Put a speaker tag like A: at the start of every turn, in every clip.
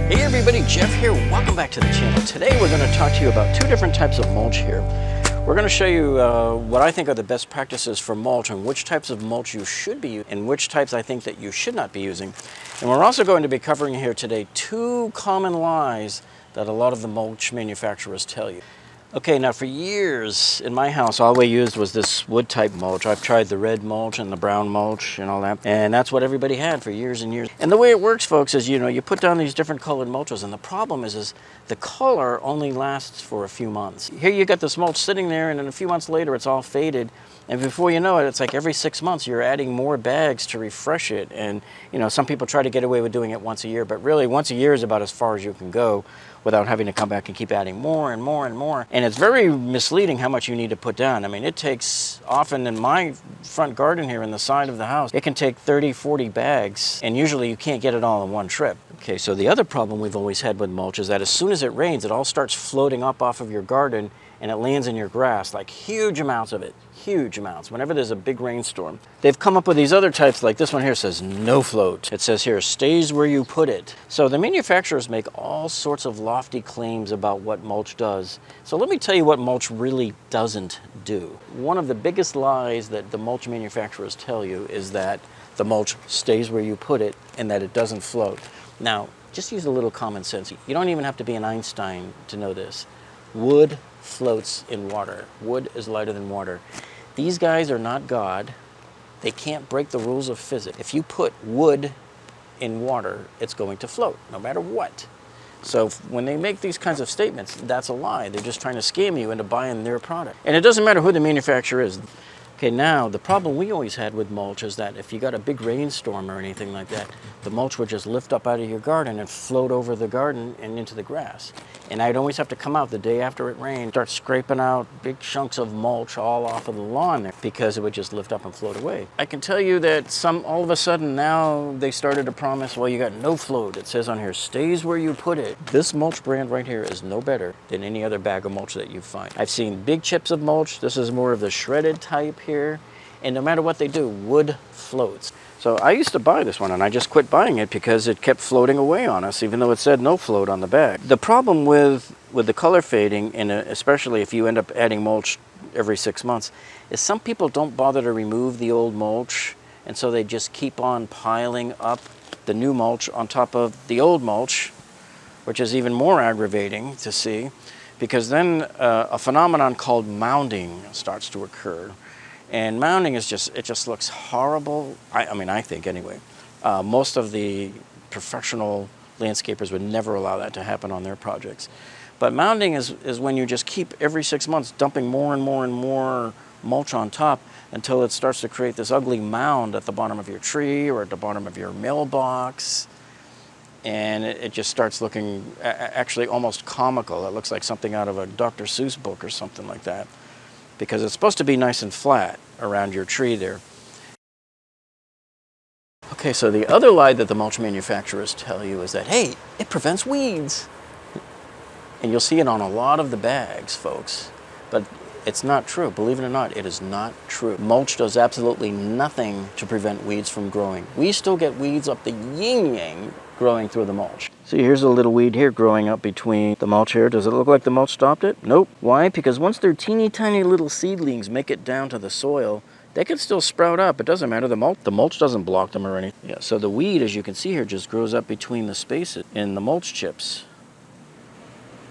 A: Hey everybody, Jeff here. Welcome back to the channel. Today we're going to talk to you about two different types of mulch here. We're going to show you what I think are the best practices for mulch and which types of mulch you should be using and which types I think that you should not be using. And we're also going to be covering here today two common lies that a lot of the mulch manufacturers tell you. Okay, now for years in my house, all we used was this wood type mulch. I've tried the red mulch and the brown mulch and all that, and that's what everybody had for years and years. And the way it works, folks, is you put down these different colored mulches, and the problem is the color only lasts for a few months. Here you got this mulch sitting there, and then a few months later it's all faded, and before you know it, it's like every 6 months you're adding more bags to refresh it. And some people try to get away with doing it once a year, but really once a year is about as far as you can go without having to come back and keep adding more and more and more. And it's very misleading how much you need to put down. I mean, it takes, often in my front garden here in the side of the house, it can take 30, 40 bags, and usually you can't get it all in one trip. Okay, so the other problem we've always had with mulch is that as soon as it rains, it all starts floating up off of your garden and it lands in your grass, like huge amounts of it, huge amounts, whenever there's a big rainstorm. They've come up with these other types, like this one here says NoFloat. It says here, stays where you put it. So the manufacturers make all sorts of lofty claims about what mulch does. So let me tell you what mulch really doesn't do. One of the biggest lies that the mulch manufacturers tell you is that the mulch stays where you put it and that it doesn't float. Now, just use a little common sense. You don't even have to be an Einstein to know this. Wood floats in water. Wood is lighter than water. These guys are not God. They can't break the rules of physics. If you put wood in water, it's going to float, no matter what. So when they make these kinds of statements, that's a lie. They're just trying to scam you into buying their product. And it doesn't matter who the manufacturer is. Okay, now, the problem we always had with mulch is that if you got a big rainstorm or anything like that, the mulch would just lift up out of your garden and float over the garden and into the grass. And I'd always have to come out the day after it rained, start scraping out big chunks of mulch all off of the lawn there because it would just lift up and float away. I can tell you that all of a sudden now they started to promise, well, you got NoFloat. It says on here, stays where you put it. This mulch brand right here is no better than any other bag of mulch that you find. I've seen big chips of mulch. This is more of the shredded type here. And no matter what they do, wood floats. So I used to buy this one, and I just quit buying it because it kept floating away on us, even though it said NoFloat on the bag. The problem with the color fading, and especially if you end up adding mulch every 6 months, is some people don't bother to remove the old mulch, and so they just keep on piling up the new mulch on top of the old mulch, which is even more aggravating to see, because then a phenomenon called mounding starts to occur. And mounding is it just looks horrible. I mean, I think anyway. Most of the professional landscapers would never allow that to happen on their projects. But mounding is when you just keep every 6 months dumping more and more and more mulch on top until it starts to create this ugly mound at the bottom of your tree or at the bottom of your mailbox. And it just starts looking actually almost comical. It looks like something out of a Dr. Seuss book or something like that, because it's supposed to be nice and flat around your tree there. Okay, so the other lie that the mulch manufacturers tell you is that, hey, it prevents weeds. And you'll see it on a lot of the bags, folks. But it's not true. Believe it or not, it is not true. Mulch does absolutely nothing to prevent weeds from growing. We still get weeds up the yin-yang growing through the mulch. See, here's a little weed here growing up between the mulch here. Does it look like the mulch stopped it? Nope. Why? Because once their teeny tiny little seedlings make it down to the soil, they can still sprout up. It doesn't matter. The mulch doesn't block them or anything. Yeah, so the weed, as you can see here, just grows up between the spaces in the mulch chips.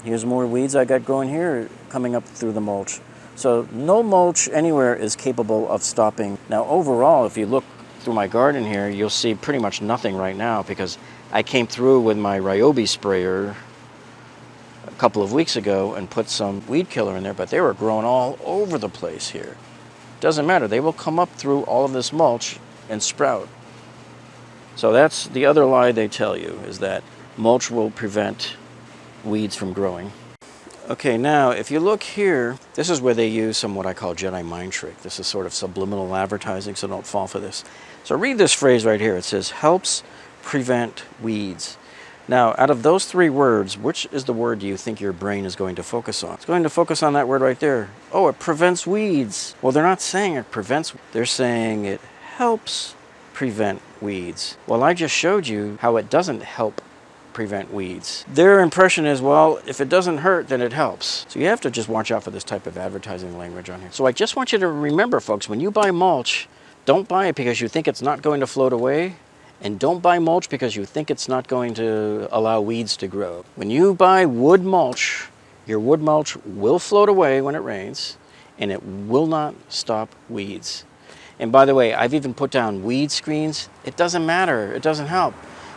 A: Here's more weeds I got growing here coming up through the mulch. So no mulch anywhere is capable of stopping. Now overall, if you look through my garden here, you'll see pretty much nothing right now because I came through with my Ryobi sprayer a couple of weeks ago and put some weed killer in there, but they were growing all over the place here. Doesn't matter, they will come up through all of this mulch and sprout. So that's the other lie they tell you, is that mulch will prevent weeds from growing. Okay, now if you look here, this is where they use some what I call Jedi mind trick. This is sort of subliminal advertising, so don't fall for this. So read this phrase right here. It says, helps prevent weeds. Now, out of those three words, which is the word do you think your brain is going to focus on? It's going to focus on that word right there. Oh, it prevents weeds. Well, they're not saying it prevents, they're saying it helps prevent weeds. Well, I just showed you how it doesn't help prevent weeds. Their impression is, well, if it doesn't hurt, then it helps. So you have to just watch out for this type of advertising language on here. So I just want you to remember, folks, when you buy mulch, don't buy it because you think it's not going to float away, and don't buy mulch because you think it's not going to allow weeds to grow. When you buy wood mulch, your wood mulch will float away when it rains, and it will not stop weeds. And by the way, I've even put down weed screens. It doesn't matter, it doesn't help,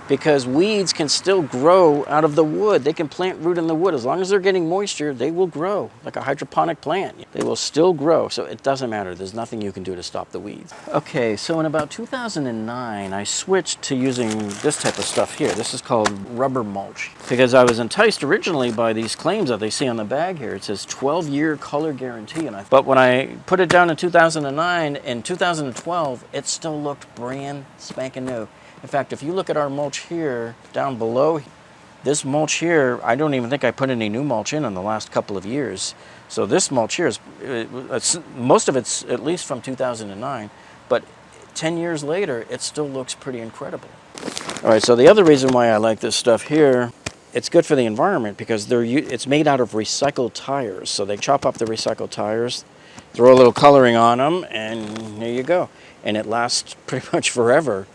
A: because weeds can still grow out of the wood. They can plant root in the wood. As long as they're getting moisture, they will grow like a hydroponic plant. They will still grow, so it doesn't matter. There's nothing you can do to stop the weeds. Okay, so in about 2009, I switched to using this type of stuff here. This is called rubber mulch, because I was enticed originally by these claims that they see on the bag here. It says 12-year color guarantee, but when I put it down in 2009, in 2012, it still looked brand spanking new. In fact, if you look at our mulch here, down below, this mulch here, I don't even think I put any new mulch in the last couple of years. So this mulch here, most of it's at least from 2009, but 10 years later, it still looks pretty incredible. All right, so the other reason why I like this stuff here, it's good for the environment because it's made out of recycled tires. So they chop up the recycled tires, throw a little coloring on them, and there you go. And it lasts pretty much forever.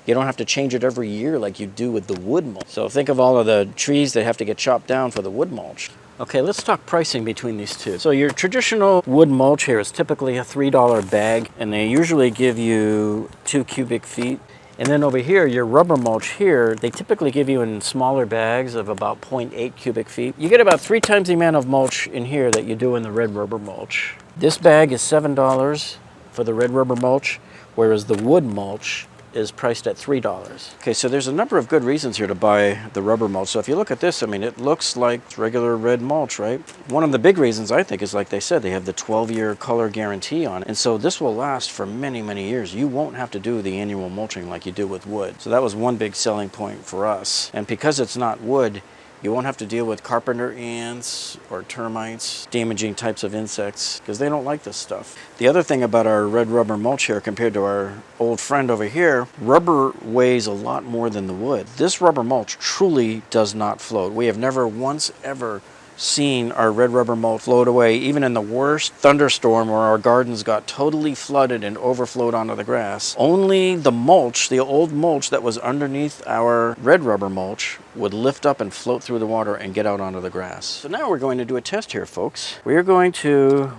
A: You don't have to change it every year like you do with the wood mulch. So think of all of the trees that have to get chopped down for the wood mulch. Okay, let's talk pricing between these two. So your traditional wood mulch here is typically a $3 bag, and they usually give you 2 cubic feet. And then over here, your rubber mulch here, they typically give you in smaller bags of about 0.8 cubic feet. You get about 3 times the amount of mulch in here that you do in the red rubber mulch. This bag is $7 for the red rubber mulch, whereas the wood mulch is priced at $3. Okay, so there's a number of good reasons here to buy the rubber mulch. So if you look at this, I mean, it looks like regular red mulch, right? One of the big reasons, I think, is like they said, they have the 12-year color guarantee on it. And so this will last for many, many years. You won't have to do the annual mulching like you do with wood. So that was one big selling point for us. And because it's not wood, you won't have to deal with carpenter ants or termites, damaging types of insects, because they don't like this stuff. The other thing about our red rubber mulch here compared to our old friend over here, rubber weighs a lot more than the wood. This rubber mulch truly does not float. We have never once ever seen our red rubber mulch float away, even in the worst thunderstorm where our gardens got totally flooded and overflowed onto the grass. Only the mulch, the old mulch that was underneath our red rubber mulch, would lift up and float through the water and get out onto the grass. So now we're going to do a test here, folks. We're going to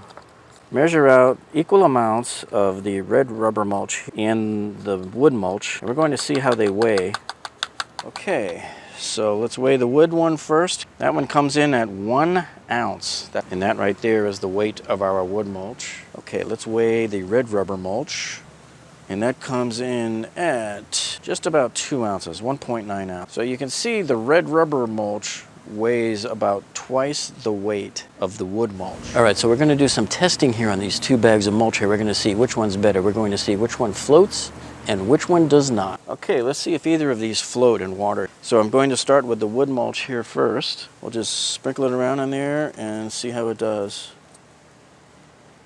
A: measure out equal amounts of the red rubber mulch and the wood mulch, and we're going to see how they weigh. Okay. So let's weigh the wood one first. That one comes in at 1 ounce. And that right there is the weight of our wood mulch. Okay, let's weigh the red rubber mulch. And that comes in at just about 2 ounces, 1.9 ounces. So you can see the red rubber mulch weighs about twice the weight of the wood mulch. All right, so we're going to do some testing here on these 2 bags of mulch here. We're going to see which one's better. We're going to see which one floats and which one does not. Okay, let's see if either of these float in water. So I'm going to start with the wood mulch here first. We'll just sprinkle it around in there and see how it does.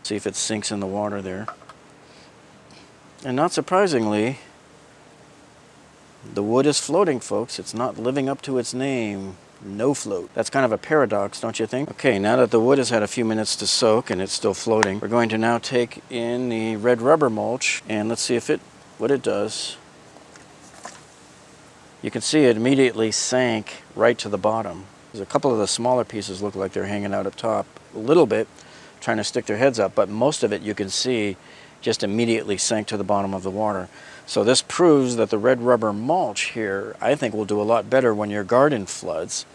A: See if it sinks in the water there. And not surprisingly, the wood is floating, folks. It's not living up to its name, NoFloat. That's kind of a paradox, don't you think? Okay, now that the wood has had a few minutes to soak and it's still floating, we're going to now take in the red rubber mulch and let's see what it does. You can see it immediately sank right to the bottom. There's a couple of the smaller pieces look like they're hanging out up top a little bit, trying to stick their heads up, but most of it you can see just immediately sank to the bottom of the water. So this proves that the red rubber mulch here, I think, will do a lot better when your garden floods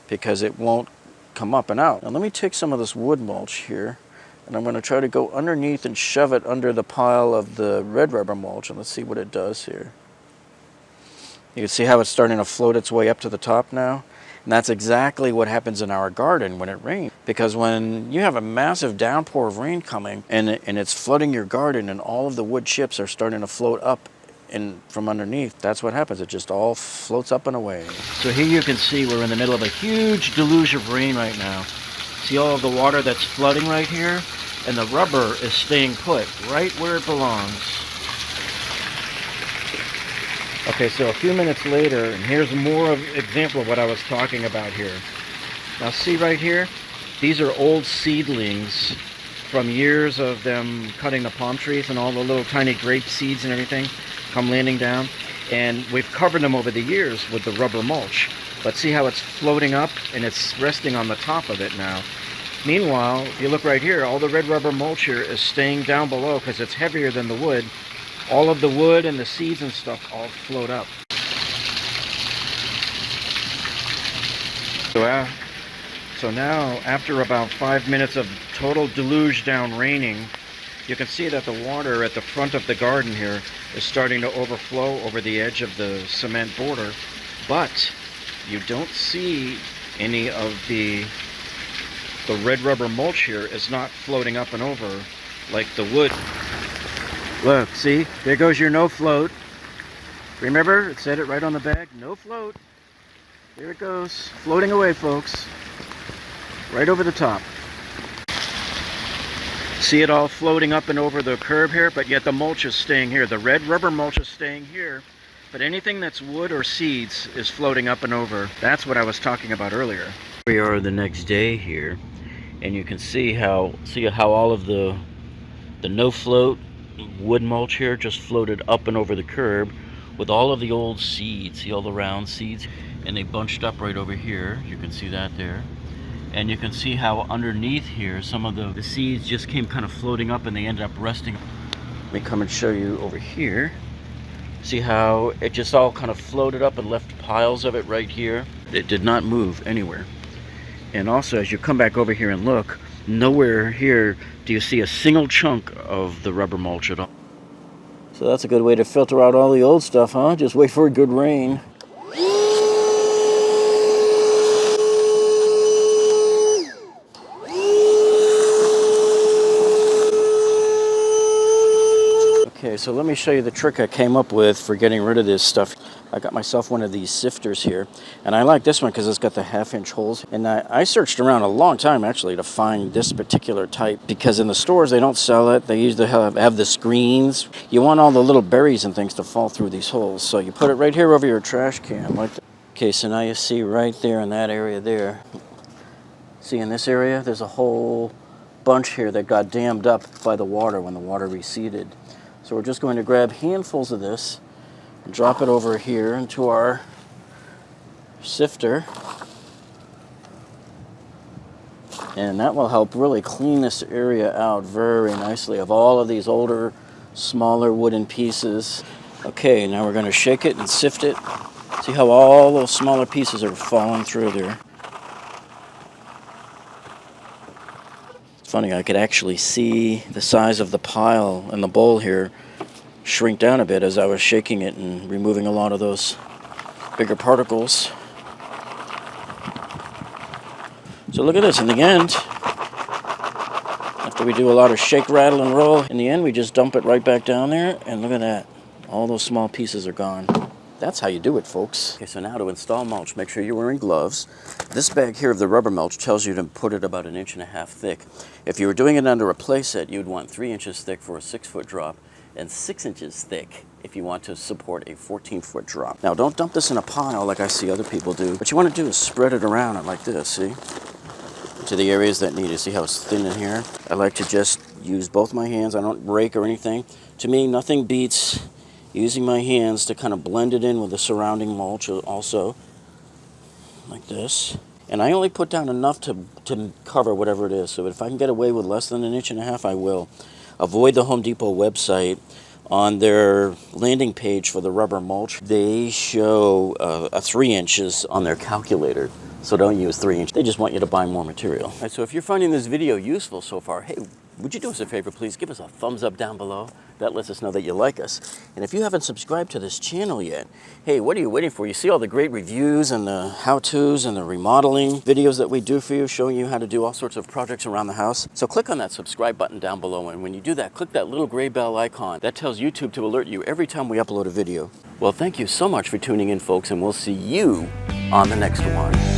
A: because it won't come up and out. Now let me take some of this wood mulch here, and I'm going to try to go underneath and shove it under the pile of the red rubber mulch, and let's see what it does here. You can see how it's starting to float its way up to the top now. And that's exactly what happens in our garden when it rains. Because when you have a massive downpour of rain coming and it's flooding your garden and all of the wood chips are starting to float up and from underneath, that's what happens. It just all floats up and away. So here you can see we're in the middle of a huge deluge of rain right now. See all of the water that's flooding right here? And the rubber is staying put right where it belongs. Okay, so a few minutes later, and here's more of an example of what I was talking about here. Now see right here, these are old seedlings from years of them cutting the palm trees, and all the little tiny grape seeds and everything come landing down. And we've covered them over the years with the rubber mulch. But see how it's floating up and it's resting on the top of it now. Meanwhile, if you look right here, all the red rubber mulch here is staying down below because it's heavier than the wood. All of the wood and the seeds and stuff all float up. So now, after about 5 minutes of total deluge down raining, you can see that the water at the front of the garden here is starting to overflow over the edge of the cement border, but you don't see any of the red rubber mulch here is not floating up and over like the wood. Look, see, there goes your NoFloat. Remember, it said it right on the bag, NoFloat. There it goes, floating away, folks. Right over the top. See it all floating up and over the curb here, but yet the mulch is staying here. The red rubber mulch is staying here, but anything that's wood or seeds is floating up and over. That's what I was talking about earlier. We are the next day here, and you can see how all of the NoFloat wood mulch here just floated up and over the curb with all of the old seeds. See all the round seeds? And they bunched up right over here. You can see that there. And you can see how underneath here some of the seeds just came kind of floating up and they ended up resting. Let me come and show you over here. See how it just all kind of floated up and left piles of it right here. It did not move anywhere. And also, as you come back over here and look, nowhere here do you see a single chunk of the rubber mulch at all. So that's a good way to filter out all the old stuff, huh? Just wait for a good rain. Okay, so let me show you the trick I came up with for getting rid of this stuff. I got myself one of these sifters here, and I like this one because it's got the 1/2-inch holes. And I searched around a long time actually to find this particular type, because in the stores they don't sell it. They usually have the screens. You want all the little berries and things to fall through these holes, so you put it right here over your trash can like that. Okay, so now you see right there in that area there. See, in this area there's a whole bunch here that got dammed up by the water when the water receded. So we're just going to grab handfuls of this and drop it over here into our sifter. And that will help really clean this area out very nicely of all of these older, smaller wooden pieces. Okay, now we're going to shake it and sift it. See how all those smaller pieces are falling through there. Funny, I could actually see the size of the pile in the bowl here shrink down a bit as I was shaking it and removing a lot of those bigger particles. So look at this, in the end, after we do a lot of shake, rattle, and roll, in the end we just dump it right back down there, and look at that. All those small pieces are gone. That's how you do it, folks. Okay, so now to install mulch, make sure you're wearing gloves. This bag here of the rubber mulch tells you to put it about 1.5 inches thick. If you were doing it under a play set, you'd want 3 inches thick for a 6-foot drop and 6 inches thick if you want to support a 14-foot drop. Now, don't dump this in a pile like I see other people do. What you want to do is spread it around like this, see? To the areas that need it. See how it's thin in here? I like to just use both my hands. I don't rake or anything. To me, nothing beats using my hands to kind of blend it in with the surrounding mulch also, like this. And I only put down enough to cover whatever it is. So if I can get away with less than 1.5 inches, I will. Avoid the Home Depot website. On their landing page for the rubber mulch, they show 3 inches on their calculator. So don't use 3 inches. They just want you to buy more material. All right, so if you're finding this video useful so far, hey, would you do us a favor, please? Give us a thumbs up down below. That lets us know that you like us. And if you haven't subscribed to this channel yet, hey, what are you waiting for? You see all the great reviews and the how-tos and the remodeling videos that we do for you, showing you how to do all sorts of projects around the house. So click on that subscribe button down below, and when you do that, click that little gray bell icon. That tells YouTube to alert you every time we upload a video. Well, thank you so much for tuning in, folks, and we'll see you on the next one.